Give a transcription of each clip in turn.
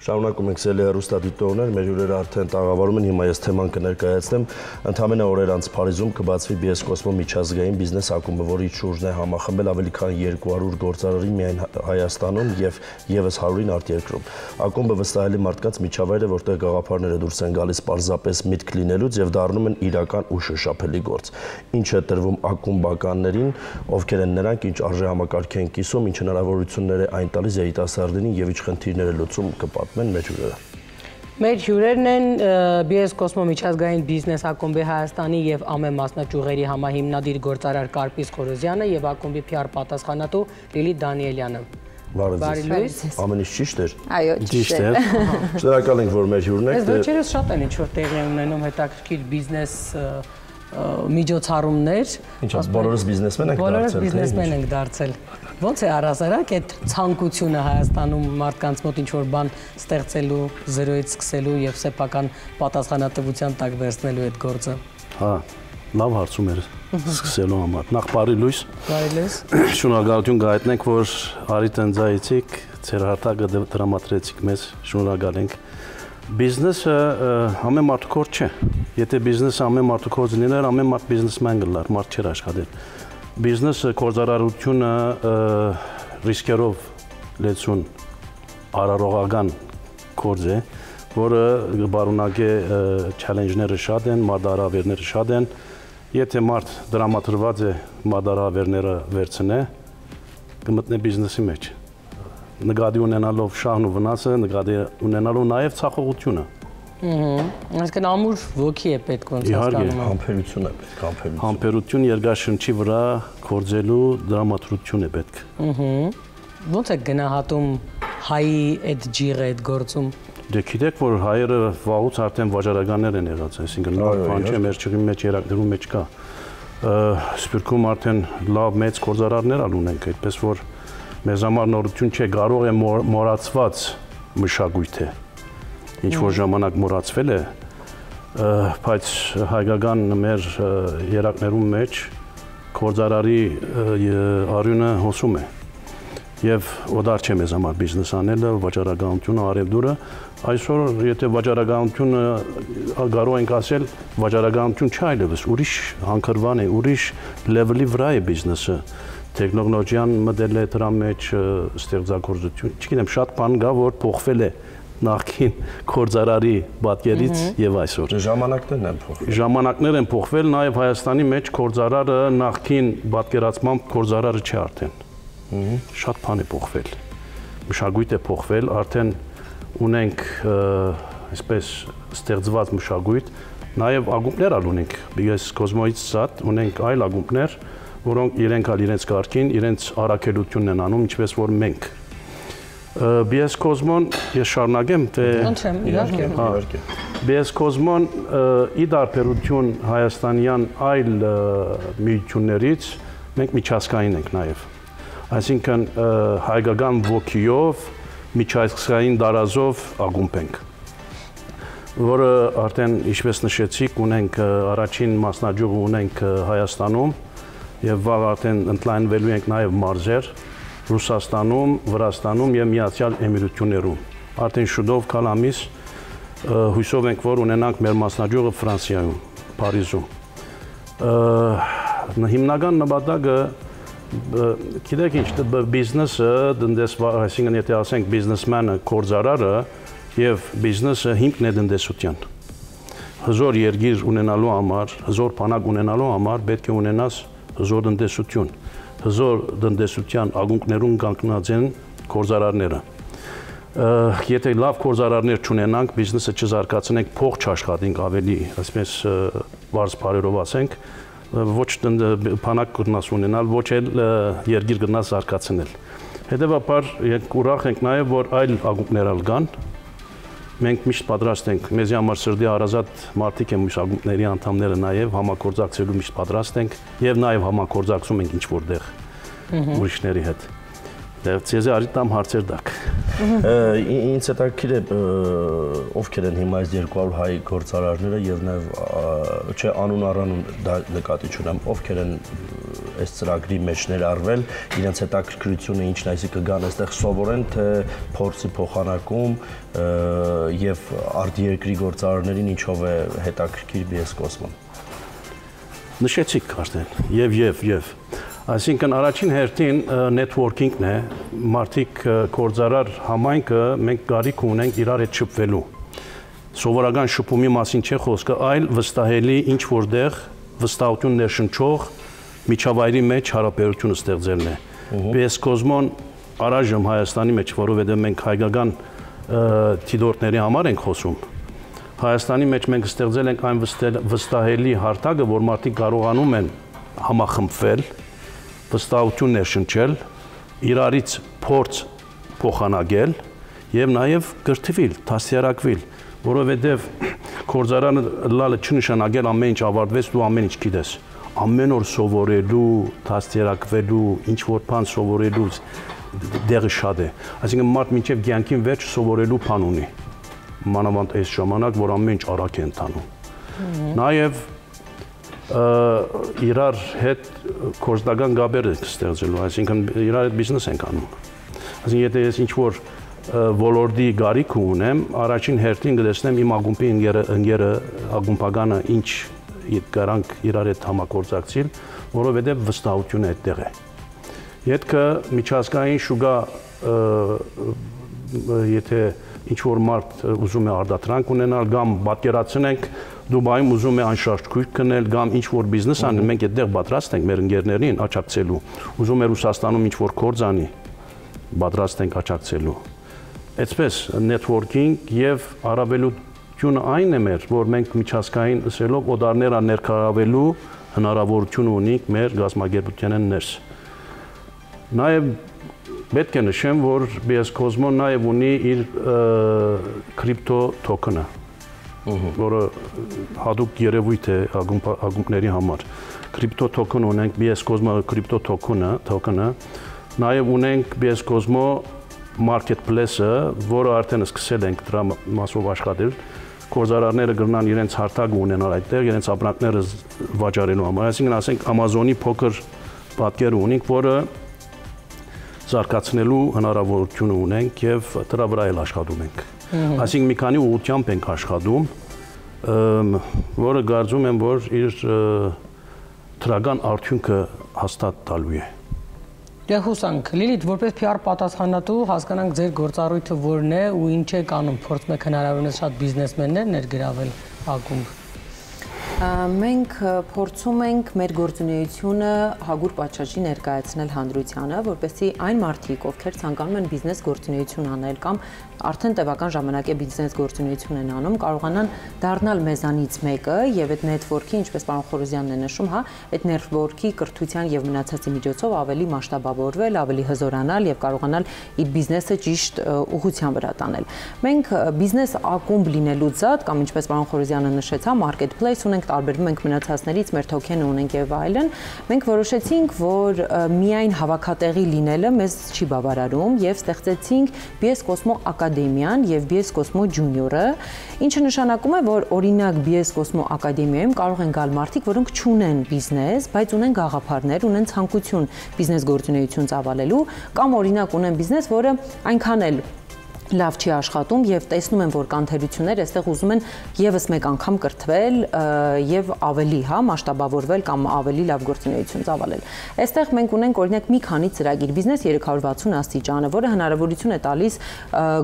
Շարունակում ենք սիրելի հեռուստադիտողներ, մեր հյուրերը արդեն տաղավարում են, հիմա ես թեման կներկայացնեմ։ Ընդամենը օրեր անց Փարիզում կբացվի BS Cosmo միջազգային բիզնես ակումբը, որի շուրջն է համախմբել ավելի քան 200 գործարարի միայն Հայաստանում եւ եւս 100-ին արտերկրում։ Ակումբը վստահելի մարդկանց միջավայր է, որտեղ գաղափարները դուրս են գալիս պարզապես միտք լինելուց եւ դառնում են իրական ու շոշափելի գործ։ Ինչ է տրվում ակումբականներին, ովքեր են նրանք, ինչ արժե համակարգ են կիսում, ինչ հնարավորություններ է այն տալիս երիտասարդներին եւ ինչ խնդիրներ է լուծում կպատմեն մեր հյուրերը։ Մեր հյուրերն են BS Cosmo միջազգային բիզնես ակումբի Հայաստանի եւ ԱՄԵ մասնաճյուղերի համահիմնադիր գործարար Կարպիս Խորոզյանը եւ ակումբի PR պատասխանատու Լիլիթ Դանիելյանը։ Բարի լույս։ Ամեն ինչ ճիշտ էր։ Այո, ճիշտ է։ Շնորհակալ ենք, որ մեր հյուրն եք։ Այս վերջերս շատ են ինչ-որ տեղի ունենում հետաքրքիր բիզնես միջոցառումներ։ Ինչ ասած, բոլորս բիզնեսմեն ենք դարձել։ Բոլորս բիզնեսմեն ենք դարձել։ Ոնց է առհասարակ այդ ցանկությունը Հայաստանում մարդկանց մոտ ինչ-որ բան ստեղծելու, զրոյից սկսելու եւ սեփական պատասխանատվության տակ վերցնելու այդ գործը։ Հա, լավ հարցում էր սկսելու համար։ Նախ բարի լույս։ Բարի լույս։ Շնորհակալություն գայտնենք, որ արի տնձայիցիկ, ձեր հարթակը դրամատրեցիք մեզ, շնորհակալ ենք։ Բիզնեսը ամեն մարդու գործ չէ։ Եթե բիզնեսը ամեն մարդու գործ լիներ, ամեն մարդ բիզնեսմեն կլար, մարդ չէր աշխատել։ Բիզնեսը գործարարությունը ռիսկերով լեցուն արարողական գործ է, որը բարունակե չալենջները շատ են, մարտահրավերները շատ են։ Եթե մարդ դրամատրված է մարտահրավերները վերցնե, կմտնե բիզնեսի մեջ։ Նկատի ունենալով շահն ու վնասը, նկատի ունենալով նաև ցախողությունը։ Այսինքն ամուր ոգի է պետք ոնց հասկանում եմ։ Համբերություն է պետք, համբերություն։ Համբերություն երկաշնչի վրա գործելու դրամատրություն է պետք։ Ոնց է գնահատում հայի այդ ջիղը այդ գործում։ Դե գիտեք, որ հայերը վաղուց արդեն վաճառականներ են եղած, այսինքն նոր բան չէ, մեր ճյուղի մեջ երակներում մեջ կա։ Սփյուռքում արդեն լավ մեծ գործարարներ ունենք, այդպես որ մեզ համար նորություն չէ, կարող է մոռացված մշակույթ է։ Ինչ որ ժամանակ մոռացվել է, բայց հայկական մեր երակներում մեջ գործարարի արյունը հոսում է։ Եվ օդար չէ մեզ համար բիզնես անելը, վաճառականությունը, արևդուրը։ Այսօր եթե վաճառականությունը կարող ենք ասել, վաճառականություն չէ այլևս, ուրիշ հանքրվան է, ուրիշ լեվելի վրա է բիզնեսը։ Տեխնոլոգիան մտել է դրա մեջ, ստեղծագործություն։ Չգիտեմ, շատ բան կա, որ փոխվել է նախքին գործարարի պատկերից եւ այսօր։ Ժամանակներն են փոխվել։ Ժամանակներ են փոխվել, նաեւ Հայաստանի մեջ գործարարը նախքին պատկերացմամբ գործարարը չէ արդեն։ Շատ բան է փոխվել։ Մշակույթ է փոխվել, արդեն ունենք այսպես ստեղծված մշակույթ, նաև ակումբներ ունենք։ BS Cosmo-ից զատ ունենք այլ ակումբներ, որոնք իրենց կարգին, իրենց առաքելությունն են անում, ինչպես որ մենք։ BS Cosmo-ն ես շարունակեմ, թե իհարկե։ BS Cosmo-ն ի դարբերություն հայաստանյան այլ միություններից մենք միջազգային ենք նաև։ Այսինքն հայկական ոգիով, միջազգային դարազով ակումբ ենք, որը արդեն ինչպես նշեցիք, ունենք առաջին մասնաճյուղը ունենք Հայաստանում եւ վաղ արդեն ընդլայնվելու ենք նաև մարզեր Ռուսաստանում, Վրաստանում եւ Միացյալ Էմիրություններում։ Արդեն շուտով կալ ամիս հույսով ենք, որ ունենանք մեր մասնաճյուղը Ֆրանսիայում, Փարիզում։ Հիմնական նպատակը գիտեք ինչ, բիզնեսը, այսինքն եթե ասենք բիզնեսմենը, գործարարը եւ բիզնեսը հիմքն է տնտեսության։ Հզոր երկիր ունենալու համար, հզոր բանակ ունենալու համար պետք է ունենաս հզոր տնտեսություն։ Հզոր տնտեսության ակունքներում կանգնած են գործարարները։ Եթե լավ գործարարներ չունենանք, բիզնեսը չզարգացնենք, փող չաշխատենք ավելի, այսպես բարձ բարերով ասենք, ոչ բանակ կգնաս ունենալ, ոչ էլ երկիր կգնաս զարգացնել։ Հետևաբար ուրախ ենք նաև, որ այլ ակումբներ կան։ Մենք միշտ պատրաստ ենք, մեզի համար սրտի հարազատ մարդիկ են միշտ ակումբների անդամները նաև համագործակցելու միշտ պատրաստ ենք եւ նաև համագործակցում ենք ինչ որտեղ ուրիշների հետ։ Ձեզ արիտամ հարցեր դակ։ Ինձ հետաքրքիր է ովքեր են հիմա այս 200 հայ գործարարները եւ նաեւ չէ անուն առանուն դա նկատի չունեմ, ովքեր են այս ծրագրի մեջ ներառվել, իրենց հետաքրքրությունը ինչն է, այսինքն կգան այստեղ սովորեն, թե փորձի փոխանակում եւ արտերկրի գործարարներին ինչով է հետաքրքիր BS Cosmo-ն։ Նշեցիք արդեն, եւ Այսինքն առաջին հերթին networking-ն է, մարդիկ գործարար համայնքը մենք կարիք ունենք իրար հետ շփվելու։ Սովորական շփումի մասին չէ խոսքը, այլ վստահելի ինչ որտեղ վստահություն ներշնչող միջավայրի մեջ հարաբերություն ստեղծելն է։ BS Cosmo-ն առայժմ Հայաստանի մեջ, որովհետև մենք հայկական դիտորդների համար ենք խոսում, Հայաստանի մեջ մենք ստեղծել ենք այն վստահելի հարթակը, որ մարդիկ կարողանում են համախմբվել, վստահություն ներշնչել, իրարից փորձ փոխանակել եւ նաեւ կրթվել, դաստիարակվել, որովհետեւ գործարանը լալը չնշանակել ամեն ինչ ավարտվեց, դու ամեն ինչ գիտես։ Ամեն օր սովորելու, դաստիարակվելու, ինչ որ բան սովորելու դեղը շատ է։ Այսինքն մարդ մինչեւ կյանքին վերջ սովորելու բան ունի։ Մանավանդ այս ժամանակ, որ ամեն ինչ արագ է ընթանում։ Նաեւ իրար հետ կորզդական գաբեր ենք ստեղծելու, այսինքն իրար հետ բիզնես ենք անում։ Այսինքն եթե ես ինչ-որ ոլորտի գարիք ունեմ, առաջին հերթին կտեսնեմ իմ ակումբի ընկերը ակումբականը ինչ կարանք իրար հետ համագործակցել, որովհետև վստահությունը այդտեղ է։ Ետքը միջազգային շուկա եթե ինչ-որ մարդ ուզում է արդյունք ունենալ, կամ պատկերացնենք Դուբայում ուզում է անշարժ քույր գնել, կամ ինչ-որ բիզնես անի, մենք այդտեղ պատրաստ ենք մեր ընկերներին աջակցելու։ Ուզում է Ռուսաստանում ինչ-որ գործ անի, պատրաստ ենք աջակցելու։ Այսպես networking եւ առավելությունը այն է մեր, որ մենք միջազգային ասելով օդարները ներկայացվելու հնարավորություն ունենք մեր գազམ་ագերբության ներս։ Նաեւ պետք է նշեմ, որ BS Cosmo-ն նաեւ ունի իր կրիպտո թոքենը, որը հատուկ երևույթ է ակումբների համար։ Կրիպտո թոքեն ունենք, BS Cosmo կրիպտո թոքենը, նաեւ ունենք BS Cosmo marketplace-ը, որը արդեն սկսել ենք դրա մասով աշխատել։ Գործարարները կգնան իրենց հարթակ ունենալ այդտեղ, իրենց ապրանքները վաճառելու համար։ Այսինքն ասենք Amazon-ի փոքր պատկեր ունենք, որը զարգացնելու հնարավորություն ունենք եւ դրա վրա էլ աշխատում ենք։ Այսինքն մի քանի ուղղությամբ ենք աշխատում, որը կարծում եմ, որ իր դրական արդյունքը հաստատ տալու է։ Դե հուսանք, Լիլիթ, որպես PR պատասխանատու հասկանանք ձեր գործառույթը որն է ու ինչ եք անում, փորձում եք հնարավորինս շատ բիզնեսմեններ ներգրավել ակումբ։ Մենք փորձում ենք մեր գործունեությունը հագուր պատշաճի ներկայացնել հանրությանը, որպեսզի այն մարդիկ, ովքեր ցանկանում են բիզնես գործունեություն անել կամ արդեն տևական ժամանակ է բիզնես գործունեություն են անում, կարողանան դառնալ մեզանից մեկը եւ այդ network-ի, ինչպես պարոն Խորոզյանն է նշում, հա, այդ network-ի կրթության եւ մնացածի միջոցով ավելի մասշտաբավորվել, ավելի հզորանալ եւ կարողանալ իր բիզնեսը ճիշտ ուղղության վրա տանել։ Մենք բիզնես ակումբ լինելուց զատ կամ ինչպես պարոն Խորոզյանը նշեց, հա, marketplace ունենք, տարբերվում ենք մնացածներից, մեր թոքենը ունենք եւ այլն, մենք որոշեցինք, որ միայն հավաքատեղի լինելը մեզ չի բավարարում եւ ստեղծեցինք BS Cosmo Ակադեմիան եւ BS Cosmo Junior-ը, ինչը նշանակում է, որ օրինակ BS Cosmo Ակադեմիայում կարող են գալ մարդիկ, որոնք չունեն բիզնես, բայց ունեն գաղափարներ, ունեն ցանկություն բիզնես գործունեություն ծավալելու, կամ օրինակ ունեն բիզնես, որը այնքան էլ լավ չի աշխատում եւ տեսնում են, որ կան թերություններ, այստեղ ուզում են եւս մեկ անգամ կրթվել եւ ավելի, հա, մասշտաբավորվել կամ ավելի լավ գործունեություն ծավալել։ Այստեղ մենք ունենք օրինակ մի քանի ծրագիր, բիզնես 360 աստիճանը, որը հնարավորություն է տալիս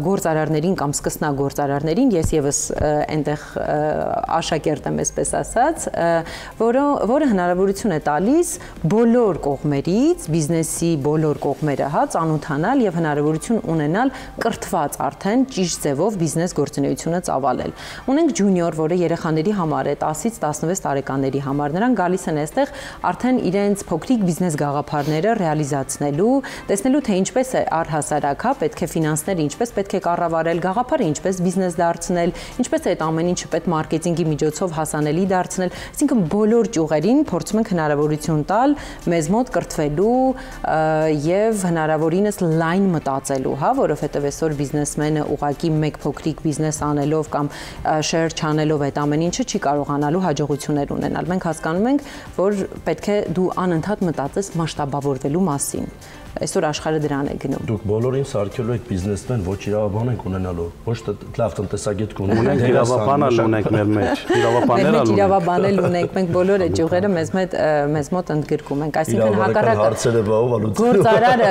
գործարարներին կամ սկսնագործարարներին, ես եւս այնտեղ աշակերտ եմ, այսպես ասած, որը հնարավորություն է տալիս բոլոր կողմերից, բիզնեսի բոլոր կողմերը, հա, ծանոթանալ եւ հնարավորություն ունենալ կրթված արդեն ճիշտ ձևով բիզնես գործունեությունը ծավալել։ Ունենք junior, որը երեխաների համար է 10-ից 16 տարեկանների համար։ Նրանք գալիս են այստեղ արդեն իրենց փոքրիկ բիզնես գաղափարները ռեալիզացնելու, տեսնելու թե ինչպես է առհասարակ, հա, պետք է ֆինանսները ինչպես պետք է կառավարել, գաղափարը ինչպես բիզնես դարձնել, ինչպես է այդ ամեն ինչը պետք մարքեթինգի միջոցով հասանելի դարձնել։ Այսինքն բոլոր ճյուղերին փորձում ենք հնարավորություն տալ մեզ մոտ կրթվելու եւ հնարավորինս լայն մտածելու, հա, որովհետեւ այսօր բիզնես բիզնեսմենը ուղղակի մեկ փոքրիկ բիզնես անելով կամ շեյր չանելով այդ ամեն ինչը չի կարողանալու հաջողություններ ունենալ։ Մենք հասկանում ենք, որ պետք է դու անընդհատ մտածես մասշտաբավորվելու մասին։ Այսօր աշխարհը դրան է գնում։ Դուք բոլորին սարքելու եք բիզնեսմեն, ոչ իրավաբան եք ունենալու, ոչ թե լավ տնտեսագետ ունենք, իրավաբան ունենք մեր մեջ, իրավաբանել ունենք, մենք բոլորը ճյուղերը մեզ մոտ ընդգրկում ենք, այսինքն հակառակը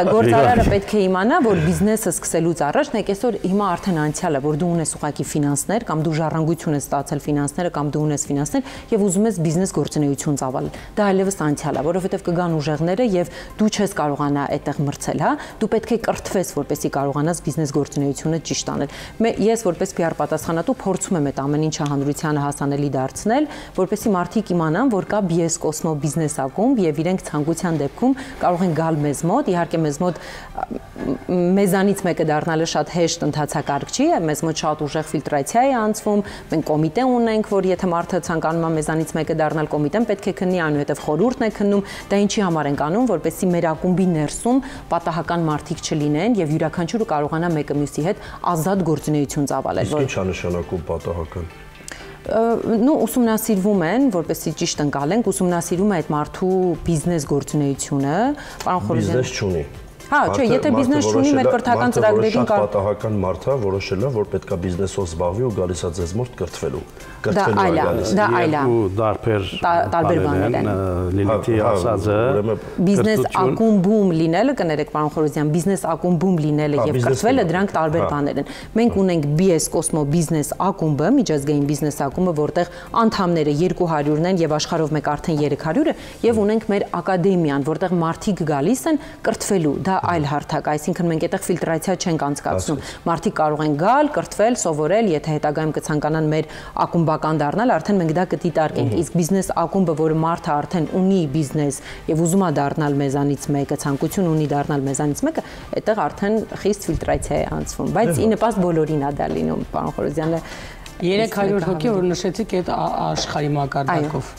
գործարարը պետք է իմանա, որ բիզնեսը սկսելուց առաջ, նայեք այսօր հիմա արդեն անցյալ է, որ դու ունես ուղղակի ֆինանսներ կամ դու ժառանգություն ես ստացել ֆինանսները կամ դու ունես ֆինանսներ եւ ուզում ես բիզնես գործունեություն ծավալել։ Դա այլևս անցյալ է, որովհետեւ կգան ուժեղները եւ դու չես կարողանա մրցել, հա, դու պետք է կրթվես, որպեսզի կարողանաս բիզնես գործունեությունը ճիշտ անել։ Ես որպես PR պատասխանատու փորձում եմ այդ ամեն ինչը հանրությանը հասանելի դարձնել, որպեսզի մարդիկ իմանան, որ կա BS Cosmo բիզնես ակումբ եւ իրենք ցանկության դեպքում կարող են գալ մեզ մոտ, իհարկե մեզ մոտ մեզանից մեկը դառնալը շատ հեշտ ընթացակարգ չի, մեզ մոտ շատ ուժեղ ֆիլտրացիա է անցվում, մենք կոմիտե ունենք, որ եթե մարդը ցանկանում է մեզանից մեկը դառնալ, կոմիտեն պետք է քննի, այնուհետև խորհուրդն է քննում, դա ինչի համար ենք անում, որպեսզի մեր ակումբի ներսում պատահական մարդիկ չլինեն եւ յուրաքանչյուրը կարողանա մեկը մյուսի հետ ազատ գործունեություն ծավալել։ Իսկ ի՞նչ է նշանակում պատահական։ Ուսումնասիրվում են, որպեսզի ճիշտ ընկալենք, ուսումնասիրում է այդ մարդու բիզնես գործունեությունը, պարոն Խորոզյան։ Բիզնես չունի։ Հա, չէ, եթե բիզնես չունի, մեր կրթական ծրագրերին կար պատահական մարդը որոշել է, որ պետքա բիզնեսով զբաղվի ու գալիս է ձեզ մոտ կրթվելու։ Դա այլ է։ Տարբեր բաներ են։ Լիլիթի ասածը բիզնես ակումբում լինելը, կներեք պարոն Խորոզյան, բիզնես ակումբում լինելը եւ կրթվելը դրանք տարբեր բաներ են։ Մենք ունենք BS Cosmo բիզնես ակումբը, միջազգային բիզնես ակումբը, որտեղ անդամները 200-ն են եւ աշխարհով մեկ արդեն 300-ը եւ ունենք մեր ակադեմիան, որտեղ մարդիկ գալիս են կրթվելու։ Դա այլ հարթակ, այսինքն մենք այդտեղ ֆիլտրացիա չենք անցկացնում։ Մարդիկ կարող են գալ, կրթվել, սովորել, եթե հետագայում կցանկանան մեր ակումբական դառնալ, արդեն մենք դա կդիտարկենք։ Իսկ բիզնես ակումբը, որ մարդը արդեն ունի բիզնես եւ ուզում է դառնալ մեզանից մեկը, ցանկություն ունի դառնալ մեզանից մեկը, այդտեղ արդեն խիստ ֆիլտրացիա է անցվում, բայց ի նպաստ բոլորին է դա լինում, պարոն Խորոզյանը 300 հոգի, որ նշեցիք այդ աշխարհի մակարդակով։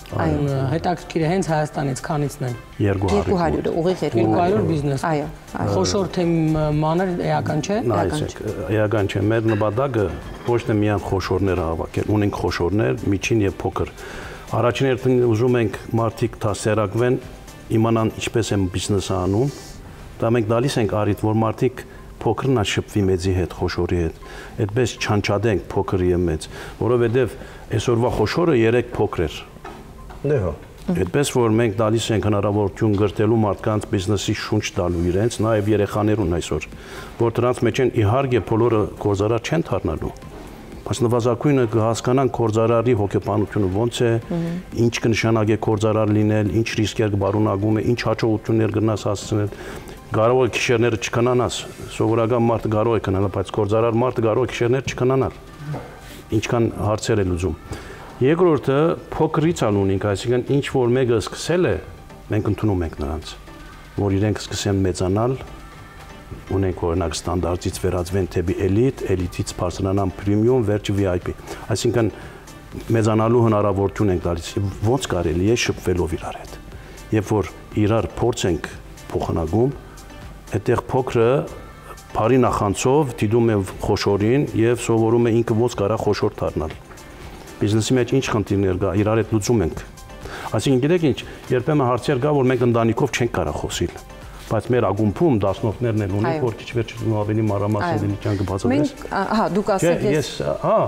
Հետաքրքիր է հենց Հայաստանից քանիցն են։ 200, ուղիղ 200 բիզնես։ Այո։ Խոշոր թե մանր էական չէ։ Էական չէ։ Մեր նպատակը ոչ թե միայն խոշորները հավաքել, ունենք խոշորներ, միջին եւ փոքր։ Առաջին հերթին ուզում ենք մարդիկ դասերակվեն, իմանան ինչպես են բիզնեսը անում։ Դա մենք դալիս ենք արիթ, որ մարդիկ փոքրն է շփվի մեծի հետ, խոշորի հետ։ Այդպես չանչադենք փոքր եւ մեծ, որովհետեւ այսօրվա խոշորը 3 փոքր էր։ Դե հա։ Այդպես որ մենք դալիս ենք հնարավորություն գրտելու մարդկանց բիզնեսի շունչ տալու իրենց, նաեւ երեխաներուն այսօր, որ դրանց մեջ են իհարկե բոլորը գործարար չեն դառնալու։ Բայց նվազագույնը կհասկանան գործարարի հոգեբանությունը ոնց է, ինչ կնշանակի գործարար լինել, ինչ ռիսկեր կբարունագում է, ինչ հաջողություններ կնաս հասցնել։ Կարող է քիշերները չկանանաս, սովորական մարդը կարող է կանանալ, բայց գործարար մարդը կարող է քիշերները չկանանալ։ Ինչքան հարցեր է լուծում։ Երկրորդը փոքրից անունինք, այսինքն ինչ որ մեկը սկսել է, մենք ընդունում ենք նրանց, որ իրենք սկսեն մեծանալ, ունենք օրինակ ստանդարտից վերածվեն թեպի էլիտ, էլիտից բարձրանան պրեմիում, վերջը VIP։ Այսինքն մեծանալու հնարավորություն ենք տալիս։ Ոնց կարելի է շփվելով իրար հետ։ Երբ որ իրար փորձ ենք փոխանակում, այդտեղ փոքրը բարի նախանցով դիտում է խոշորին եւ սովորում է ինքը ոնց կարա խոշոր դառնալ։ Բիզնեսի մեջ ինչ խնդիրներ կա, իրար հետ լուծում ենք։ Այսինքն գիտեք ինչ, երբեմն հարցեր կա, որ մենք ընտանիքով չենք կարող խոսել, բայց մեր ակումբում դասնորդներն են ունենք, որ քիչ վերջում ավելի մանրամասն դիլիջան կբացատրես։ Հա, դուք ասեք ես, հա,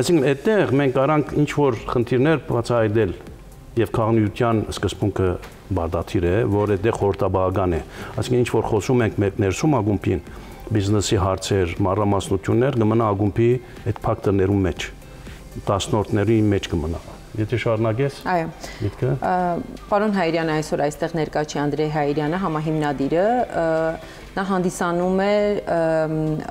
այսինքն այդտեղ մենք արանք ինչ որ խնդիրներ բացահայտել եւ քաղաքական սկզբունքը բարդաթիր է, որ այդտեղ խորհրդաբանական է։ Այսինքն ինչ որ խոսում ենք մեր ներսում ակումբին, բիզնեսի հարցեր, մանրամասնություններ կմնա ակումբի այդ փակտորներում մեջ, դասնորդների մեջ կմնա։ Եթե շարունակես։ Այո։ Միտքը։ Պարոն Հայրյանը այսօր այստեղ ներկա չի, Անդրեյ Հայրյանը, համահիմնադիրը, նա հանդիսանում է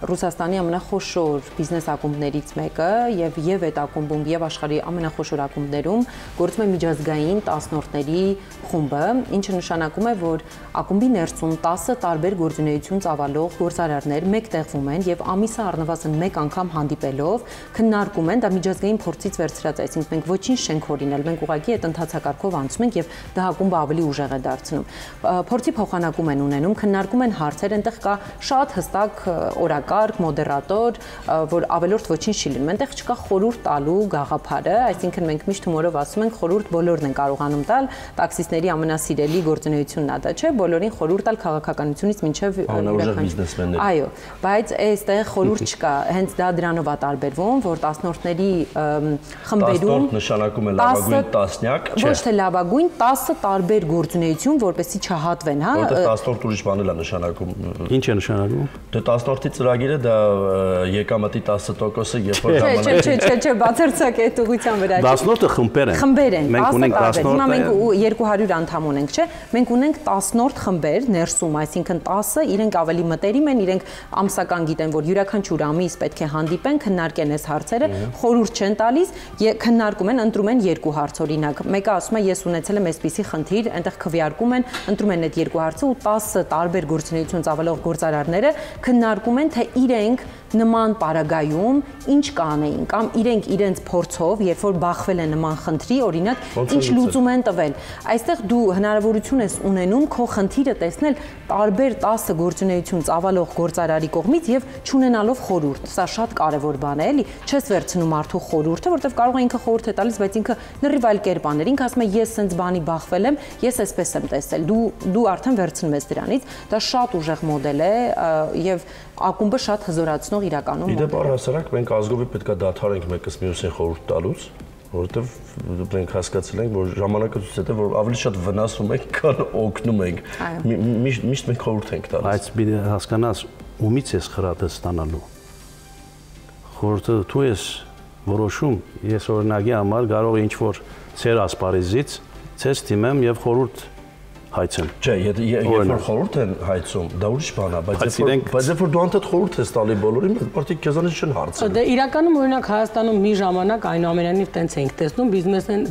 Ռուսաստանի ամենախոշոր բիզնես ակումբներից մեկը եւ այդ ակումբում եւ աշխարհի ամենախոշոր ակումբներում գործում է միջազգային տասնորդների խումբը, ինչը նշանակում է, որ ակումբի ներսում 10 տարբեր գործունեություն ծավալող գործարարներ մեկտեղվում են եւ ամիսը առնվազն 1 անգամ հանդիպելով քննարկում են, դա միջազգային փորձից վերցրած, այսինքն մենք ոչինչ չենք հորինել, մենք ուղղակի այդ ընթացակարգով անցնում ենք եւ դա ակումբը ավելի ուժեղ է դարձնում։ Փորձի փոխանակում են ունենում, քննարկում են հարցեր, հարցեր, այնտեղ կա շատ հստակ օրակարգ, մոդերատոր, որ ավելորդ ոչինչ չի լինում։ Այնտեղ չկա խորհուրդ տալու գաղափարը, այսինքն մենք միշտ հումորով ասում ենք խորհուրդ բոլորն են կարողանում տալ, տաքսիստների ամենասիրելի գործունեությունն է դա, չէ՞, բոլորին խորհուրդ տալ քաղաքականությունից մինչև բիզնեսմենների։ Այո, բայց այստեղ խորհուրդ չկա, հենց դա դրանով է տարբերվում, որ 10-որդների խմբերում 10-րդ նշանակում է լավագույն տասնյակ, չէ՞։ Ոչ թե լավագույն 10 տարբեր գործունեություն, որպեսզի չհատվեն, հա։ Որտեղ 10-րդ ուրիշ բան էլ է նշանակում։ Ինչ է նշանակում։ Դե 10-րդի ծրագիրը դա եկամտի 10%-ը երբ որ ժամանակ Չէ, բացարձակ այդ ուղղության վրա։ 10-րդը խմբեր են։ Խմբեր են, Մենք ունենք 10-րդ։ Հիմա մենք 200 անդամ ունենք, չէ՞։ Մենք ունենք 10-րդ խմբեր ներսում, այսինքն 10-ը իրենք ավելի մտերիմ են, իրենք ամսական գիտեն, որ յուրաքանչյուր ամիս պետք է հանդիպեն, քննարկեն այս հարցերը, խորհուրդ չեն տալիս, քննարկում են, ընտրում են երկու հարց օրինակ։ Մեկը ասում է ես ունեցել եմ այսպիսի խնդիր, այնտեղ քվեարկում են, ընտրում են այդ երկու հարցը ու 10 տարբեր գործունեություն ծավալող գործարարները քննարկում են, թե իրենք նման պարագայում ինչ կանեին կամ իրենք իրենց փորձով, երբ որ բախվել են նման խնդրի, օրինակ, ինչ լուծում են տվել։ Այստեղ դու հնարավորություն ես ունենում քո խնդիրը տեսնել տարբեր 10 գործունեություն ծավալող գործարարի կողմից եւ չունենալով խորհուրդ։ Սա շատ կարեւոր բան է, էլի։ Չես վերցնում մարդու խորհուրդը, որովհետեւ կարող է ինքը խորհուրդ է տալիս, բայց ինքը լրիվ այլ կերպաներ։ Ինքը ասում է ես սենց բանի բախվել եմ, ես այսպես եմ տեսել։ Դու արդեն վերցնում ես դրանից։ Դա շատ ուժեղ մոդել է եւ ակումբը շատ հզորացնող իրականում մոդել է։ Իդեպ առհասարակ մենք ազգովի պետքա դադարենք մեկս մյուսին խորհուրդ տալուց, որովհետև մենք հասկացել ենք, որ ժամանակը ցույց է տվել, որ ավելի շատ վնասում ենք, քան օգնում ենք։ Միշտ մենք խորհուրդ ենք տալիս։ Բայց պիտի հասկանաս, ումից ես խրատը ստանալու։ Խորհուրդը դու ես որոշում, ես օրինակի համար կարող ինչ որ ծեր ասպարեզից ցես դիմեմ եւ խորհուրդ հայցեմ։ Չէ, երբ որ խորհուրդ են հայցում, դա ուրիշ բան է, բայց երբ որ դու անդ խորհուրդ ես տալի բոլորին, մարդիկ քեզանից չեն հարցնում։ Դե իրականում օրինակ Հայաստանում մի ժամանակ այնուամենայնիվ տենց ենք տեսնում,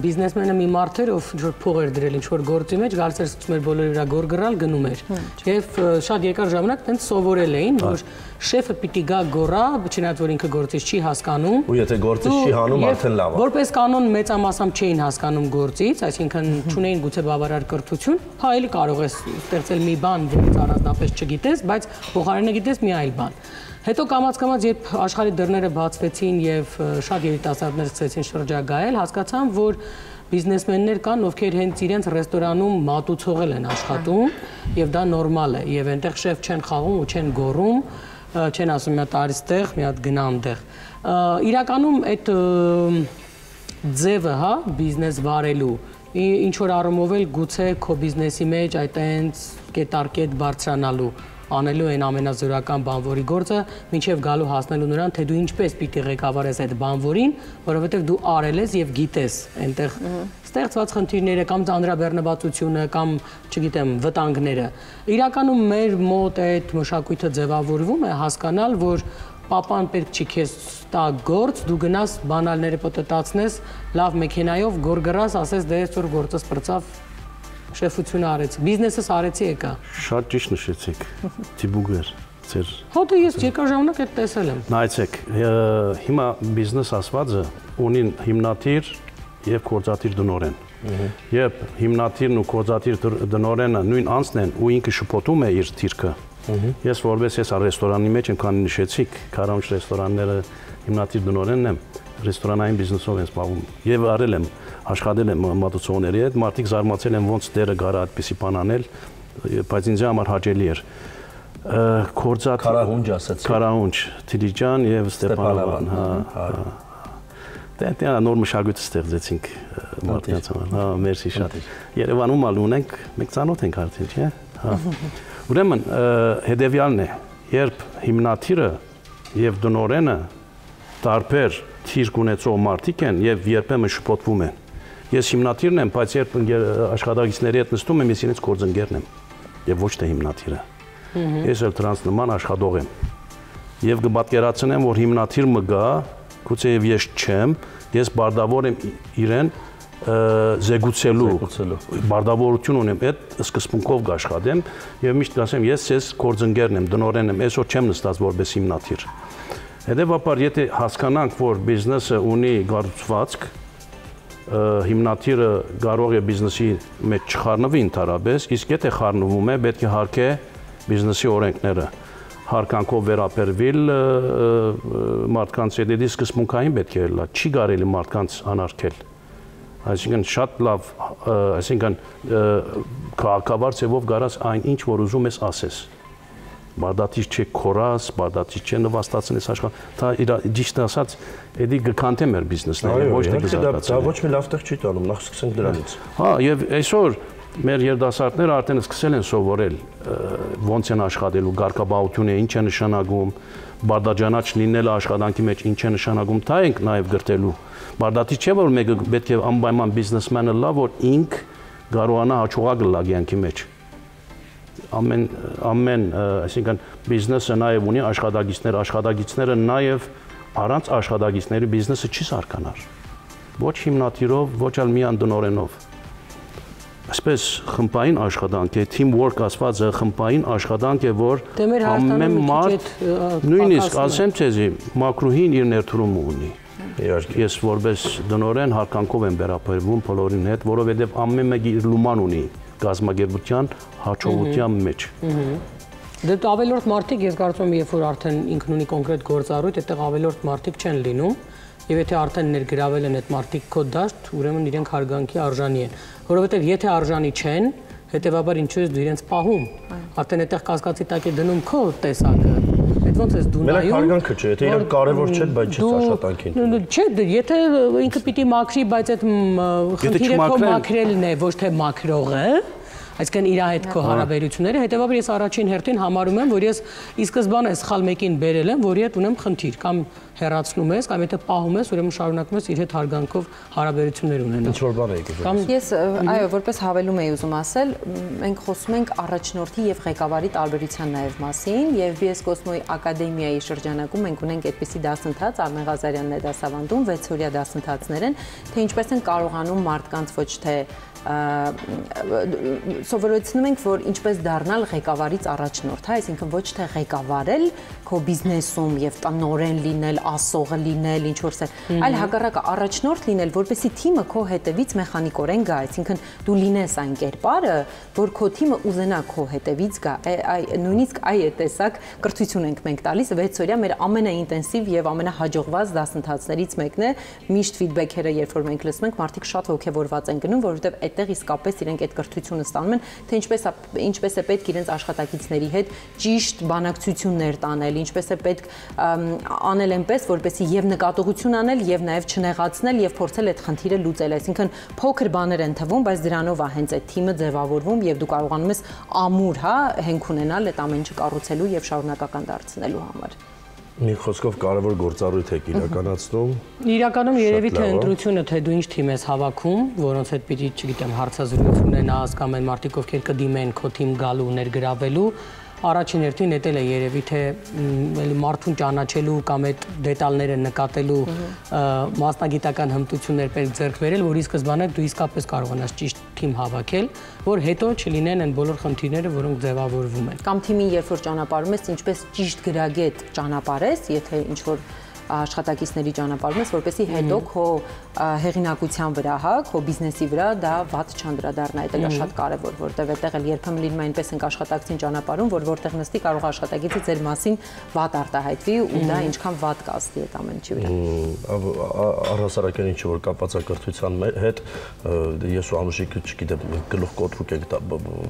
բիզնեսմենը մի մարդ էր, ով ինչ-որ փող էր դրել ինչ-որ գործի մեջ, գալիս էր սկսում էր բոլորի վրա գորգռալ, գնում էր։ Եվ շատ երկար ժամանակ տենց սովորել էին, որ շեֆը պիտի գա գոռա, չնայած որ ինքը գործից չի հասկանում։ Ու եթե գործից չի հանում, արդեն լավ է։ Որպես կանոն մեծամասամբ չէին հասկանում գործից, այսինքն չունեին գուցե բավարար կրթություն, հա էլի կարող ես ստեղծել մի բան, որից առանձնապես չգիտես, բայց փոխարենը գիտես մի այլ բան։ Հետո կամաց-կամաց երբ աշխարհի դռները բացվեցին եւ շատ երիտասարդներ սկսեցին շրջագայել, հասկացան, որ բիզնեսմեններ կան, ովքեր հենց իրենց ռեստորանում մատուցողել են աշխատում եւ դա նորմալ է եւ այնտեղ շեֆ չեն խաղում ու չեն գոռում, չեն ասում մի հատ արիստեղ, մի հատ գնա այնտեղ։ Իրականում այդ ձևը, հա, բիզնես վարելու ինչ որ առումով էլ գուցե քո բիզնեսի մեջ այդ այնց կետարկետ բարձրանալու անելու այն ամենազորական բանվորի գործը, մինչև գալու հասնելու նրան, թե դու ինչպես պիտի ղեկավարես այդ բանվորին, որովհետև դու արել ես եւ գիտես այնտեղ ստեղծված խնդիրները կամ ծանրաբեռնվածությունը կամ, չգիտեմ, վտանգները։ Իրականում մեր մոտ այդ մշակույթը ձևավորվում է հասկանալ, որ պապան պետք չի քեզ տա գործ, դու գնաս բանալները պտտացնես, լավ մեքենայով գորգռաս, ասես դե այսօր գործս պրծավ, շեֆությունը արեցի, բիզնեսս արեցի եկա։ Շատ ճիշտ նշեցիք, Տիբուգեր, ձեր։ Հա դե ես երկար ժամանակ այդ տեսել եմ։ Նայեցեք, հիմա բիզնես ասվածը ունի հիմնադիր եւ գործադիր դնորեն։ Երբ հիմնադիրն ու գործադիր դնորենը նույն անձն են ու ինքը շփոթում է իր թիրքը, ես որպես ես ռեստորանի մեջ եմ քանի նշեցիք, Քարանչ ռեստորանները հիմնադիր դնորենն եմ, ռեստորանային բիզնեսով եմ զբաղվում եւ արել եմ, աշխատել եմ մատուցողների հետ, մարդիկ զարմացել են ոնց դերը գարա այդպիսի բան անել, բայց ինձ համար հաճելի էր։ Քարահունջ ասացի։ Քարահունջ, Թիլիջան եւ Ստեփանովան, հա։ Դե նոր մշակույթ ստեղծեցինք մարդկանց համար։ Հա, մերսի շատ։ Երևանում ալ ունենք, մենք ծանոթ ենք արդեն, չէ՞։ Հա։ Ուրեմն հետևյալն է, երբ հիմնադիրը եւ դնորենը տարբեր թիրք ունեցող մարդիկ են եւ երբեմն շփոթվում են։ Ես հիմնադիրն եմ, բայց երբ աշխատակիցների հետ նստում եմ, ես իրենց գործընկերն եմ եւ ոչ թե հիմնադիրը։ Ես էլ դրանց նման աշխատող եմ։ Եվ կպատկերացնեմ, որ հիմնադիր մը գա, գուցե եւ ես չեմ, ես բարդավոր եմ իրեն զեկուցելու բարդավորություն ունեմ, այդ սկզբունքով կաշխատեմ եւ միշտ ասեմ, ես ես գործընկերն եմ, դնորեն եմ, այսօր չեմ նստած որպես հիմնադիր։ Հետևաբար, եթե հասկանանք, որ բիզնեսը ունի կառուցվածք, հիմնադիրը կարող է բիզնեսի մեջ չխառնվի ընդհանրապես, իսկ եթե խառնվում է, պետք է հարկե բիզնեսի օրենքները հարկանքով վերաբերվել մարդկանց հետ, դե սկզբունքային պետք է լա, չի կարելի մարդկանց անարգել։ Այսինքն շատ լավ, այսինքն քաղաքավար ձևով գարած այն ինչ որ ուզում ես ասես։ Բարդատից չէ քորաս, բարդատից չէ նվաստացնես աշխարհ, դա իր ճիշտ ասած, էդի գքանթե մեր բիզնեսները, ոչ թե գզակացնի։ Դա ոչ մի լավ տեղ չի տանում, նախ սկսենք դրանից։ Հա, եւ այսօր մեր երիտասարդները արդեն սկսել են սովորել ոնց են աշխատելու, ղարկաբաղությունը ինչ է նշանակում, բարդաջանաչ լինելը աշխատանքի մեջ ինչ է նշանակում, դա ենք նաեւ գրտելու։ Բարդատից չէ որ մեկը պետք է անպայման բիզնեսմենը լա, որ ինք կարողանա հաջողակ լա կյանքի մեջ։ Ամեն, այսինքն բիզնեսը նաև ունի աշխատագիցները նաև առանց աշխատագիցների բիզնեսը չի սարքանար։ Ոչ հիմնադիրով, ոչ էլ միան դնորենով։ Այսպես խմբային աշխատանք է, team work ասվածը խմբային աշխատանք է, որ ամեն մարդ նույնիսկ ասեմ ցեզի մակրուհին իր ներդրումը ունի։ Ես որպես դնորեն հարկանքով եմ վերաբերվում բոլորին հետ, որովհետև ամեն մեկը իր լուման ունի գազագերբության հաջողության մեջ։ Դե ավելորդ մարդիկ, ես կարծում եմ, երբ որ արդեն ինքն ունի կոնկրետ գործառույթ, այդտեղ ավելորդ մարդիկ չեն լինում, եւ եթե արդեն ներգրավել են այդ մարդիկ քո դաշտ, ուրեմն իրենք հարգանքի արժանի են, որովհետեւ եթե արժանի չեն, հետեւաբար ինչու ես դու իրենց պահում, արդեն այդտեղ կասկածի տակ է դնում քո տեսակը։ Այդ ոնց ես դու նայում։ Մենակ հարգանքը չէ, եթե իրենք կարևոր չեն, բայց չես աշխատանքին։ Չէ, եթե ինքը պիտի մաքրի, բայց այդ խնդիրը քո մաքրելն է, ոչ թե մաքրողը։ Այսինքն իր հետ քո հարաբերությունները, հետեւաբար ես առաջին հերթին համարում եմ, որ ես ի սկզբանե սխալ մեկին բերել եմ, որի հետ ունեմ խնդիր, կամ հեռացնում ես, կամ եթե պահում ես, ուրեմն շարունակում ես իր հետ հարգանքով հարաբերություններ ունենալ։ Ինչ որ բան եք ուզում։ Կամ ես, այո, որպես հավելում էի ուզում ասել, մենք խոսում ենք առաջնորդի եւ ղեկավարի տարբերության նաեւ մասին, եւ BS Cosmo-ի ակադեմիայի շրջանակում մենք ունենք այդպիսի դասընթաց, Արմեն Ղազարյանն է դասավանդում, 6 օրյա դասընթացներ են, թե ինչպես են կարողանում մարդկանց ոչ թե սովորեցնում ենք, որ ինչպես դառնալ ղեկավարից առաջնորդ, հա, այսինքն ոչ թե ղեկավարել քո բիզնեսում եւ տնօրեն լինել, ասողը լինել, ինչ որ սեր, այլ հակառակը առաջնորդ լինել, որպեսզի թիմը քո հետևից մեխանիկորեն գա, այսինքն դու լինես այն կերպարը, որ քո թիմը ուզենա քո հետևից գա, նույնիսկ այդ տեսակ կրթություն ենք մենք տալիս 6 օրյա մեր ամենաինտենսիվ եւ ամենահաջողված դասընթացներից մեկն է, միշտ ֆիդբեքերը երբ որ մենք լսում ենք, մարդիկ շատ ոգևորված են գնում, որովհետեւ այդտեղ իսկապես իրենք այդ կրթությունը ստանում են, թե ինչպես է պետք իրենց աշխատակիցների հետ ճիշտ բանակցություններ տանել, ինչպես է պետք անել այնպես, որպեսզի եւ նկատողություն անել եւ նաեւ չնեղացնել եւ փորձել այդ խնդիրը լուծել, այսինքն փոքր բաներ են թվում, բայց դրանով է հենց այդ թիմը ձևավորվում եւ դու կարողանում ես ամուր, հա, հենք ունենալ այդ ամեն ինչը կառուցելու եւ շարունակական դարձնելու համար։ Մի խոսքով կարևոր գործառույթ եք իրականացնում։ Իրականում երևի թե ընտրությունը, թե դու ինչ թիմ ես հավաքում, որոնց հետ պիտի, չգիտեմ, հարցազրույց ունենաս կամ այն մարդիկ, ովքեր կդիմեն քո թիմ գալու, ներգրավելու, առաջին հերթին էդ է երևի թե մարդուն ճանաչելու կամ այդ դետալները նկատելու մասնագիտական հմտություններ պետք ձեռք բերել, որ ի սկզբանե դու իսկապես կարողանաս ճիշտ թիմ հավաքել, որ հետո չլինեն այն բոլոր խնդիրները, որոնք ձևավորվում են։ Կամ թիմին երբ որ ճանապարհում ես, ինչպես ճիշտ գրագետ ճանապարհես, եթե ինչ որ աշխատակիցների ճանապարհում ես, որպեսզի հետո քո հեղինակության վրա, հա, քո բիզնեսի վրա դա վատ չանդրադառնա, դա շատ կարևոր, որտեղ այդտեղ էլ երբեմն լինում է այնպես ենք աշխատակցին ճանապարհում, որ որտեղ նստի կարող աշխատակիցը ձեր մասին վատ արտահայտվի ու դա ինչքան վատ կասվի այդ ամեն ինչի վրա։ Առհասարակային ինչ որ կապացակրթության հետ ես ու Անուշիկը, չգիտեմ, գլուխ կոտրուկ ենք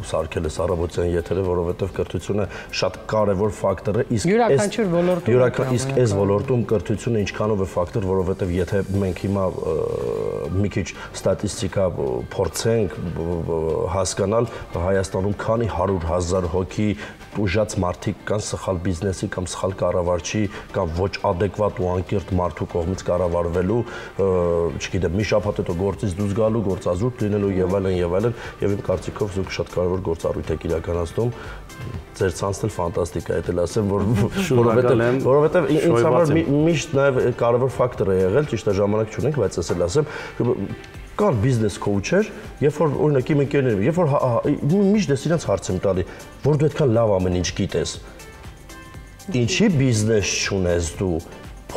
սարքել այս առավոտյան եթերը, որովհետև կրթությունը շատ կարևոր ֆակտոր է, իսկ այս ոլորտում կրթությունը ինչքանով է ֆակտոր, որովհետև եթե մենք հիմա մի քիչ ստատիստիկա փորձենք հասկանալ, Հայաստանում քանի 100,000 հոգի ուժած մարդիկ կան սխալ բիզնեսի կամ սխալ կառավարչի կամ ոչ adekvat ու անկիրթ մարդու կողմից կառավարվելու, չգիտեմ, մի շաբաթ հետո գործից դուրս գալու, գործազուրկ լինելու եւ այլն եւ իմ կարծիքով զուգ շատ կարևոր գործառույթ եք իրականացնում։ Ձեր ցանցն էլ ֆանտաստիկ է, այդ էլ ասեմ, որովհետեւ ինձ համար միշտ նաեւ կարևոր ֆակտոր է եղել, ճիշտ է ժամանակ չունենք, բայց ասել ասեմ, կան բիզնես քոուչեր, երբ որ օրինակ իմ ընկերները, երբ որ միշտ ես իրենց հարց եմ տալի, որ դու այդքան լավ ամեն ինչ գիտես, ինչի բիզնես չունես դու,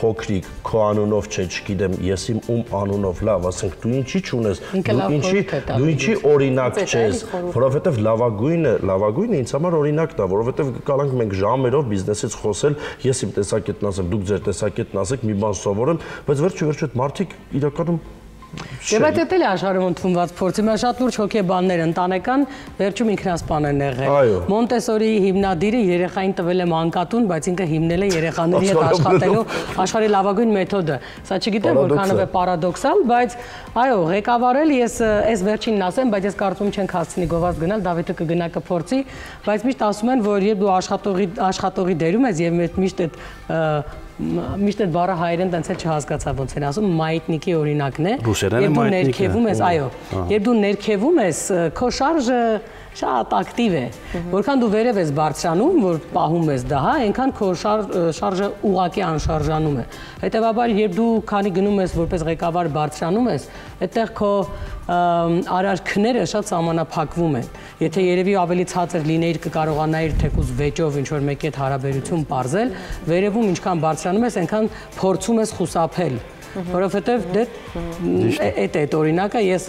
փոքրիկ քո անունով չէ, չգիտեմ, ես իմ անունով լավ, ասենք դու ինչի չունես, դու ինչի օրինակ չես, որովհետև լավագույնը ինձ համար օրինակն է, որովհետև կարանք մենք ժամերով բիզնեսից խոսել, ես իմ տեսակետն ասեմ, դուք ձեր տեսակետն ասեք, մի բան սովորեմ, բայց վերջի այդ մարդիկ իրականում Եվ այդ էլ է աշխարհում ընդունված փորձի, մա շատ լուրջ հոգեբաններ ընտանեկան վերջում ինքնասպան են եղել։ Մոնտեսորիի հիմնադիրը երեխային տվել է մանկատուն, բայց ինքը հիմնել է երեխաների հետ աշխատելու աշխարհի լավագույն մեթոդը։ Սա չգիտեմ որքանով է պարադոքսալ, բայց այո, ղեկավարել ես այս վերջինն ասեմ, բայց ես կարծում չենք հասցնի գովազդ գնալ, Դավիթը կգնա կփորձի, բայց միշտ ասում են, որ երբ դու աշխատողի դերում ես եւ միշտ այդ բառը հայերեն տենց էլ չհասկացա ոնց են ասում, մայտնիկի օրինակն է։ Երբ դու ներքևում ես, այո, երբ դու ներքևում ես, քո շարժը շատ ակտիվ է։ Որքան դու վերև ես բարձրանում, որ պահում ես դա, հա, այնքան քո շարժը ուղղակի անշարժանում է։ Հետևաբար, երբ դու քանի գնում ես որպես ղեկավար բարձրանում ես, այդտեղ քո արարքները շատ սահմանափակվում են։ Եթե երևի ավելի ցածր լինեիր կկարողանայիր թեկուզ վեճով ինչ որ մեկի հետ հարաբերություն պարզել, վերևում ինչքան բարձրանում ես, այնքան փորձում ես խուսափել։ Որովհետև այդ օրինակը ես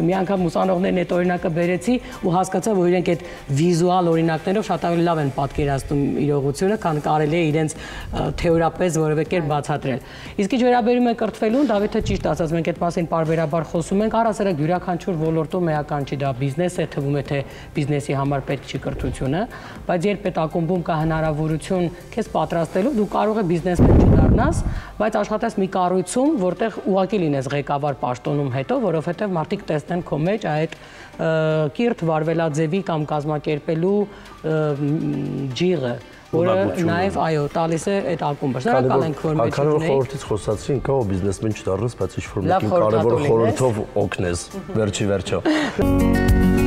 մի անգամ ուսանողներին այդ օրինակը բերեցի ու հասկացա, որ իրենք այդ վիզուալ օրինակներով շատ ավելի լավ են պատկերացնում իրողությունը, քան կարելի է իրենց թեորիապես որևէ կերպ բացատրել։ Իսկ ինչ վերաբերում է կրթվելուն, Դավիթը ճիշտ ասաց, մենք այդ մասին պարբերաբար խոսում ենք, առասարակ յուրաքանչյուր ոլորտում էական չի, դա բիզնես է, թվում է թե բիզնեսի համար պետք չի կրթությունը, բայց երբ այդ ակումբում կա հնարավորություն քեզ պատրաստելու, դու կարող ես բիզնեսմեն չդառնաս, բայց աշխատես մի կառույցում, որտեղ ուղղակի լինես ղեկավար պաշտոնում հետո, որովհետև մարդիկ տեսնեն քո մեջ այդ կիրթ վարվելաձևի կամ կազմակերպելու ջիղը, որը նաև այո տալիս է այդ ակումբը։ Շնորհակալ ենք, որ մեջ ունեիք։ Խորհրդից խոսացի, ինքա ու բիզնեսմեն չդառնաս, բայց ինչ որ մեկին կարևոր խորհրդով օգնես, վերջի վերջո։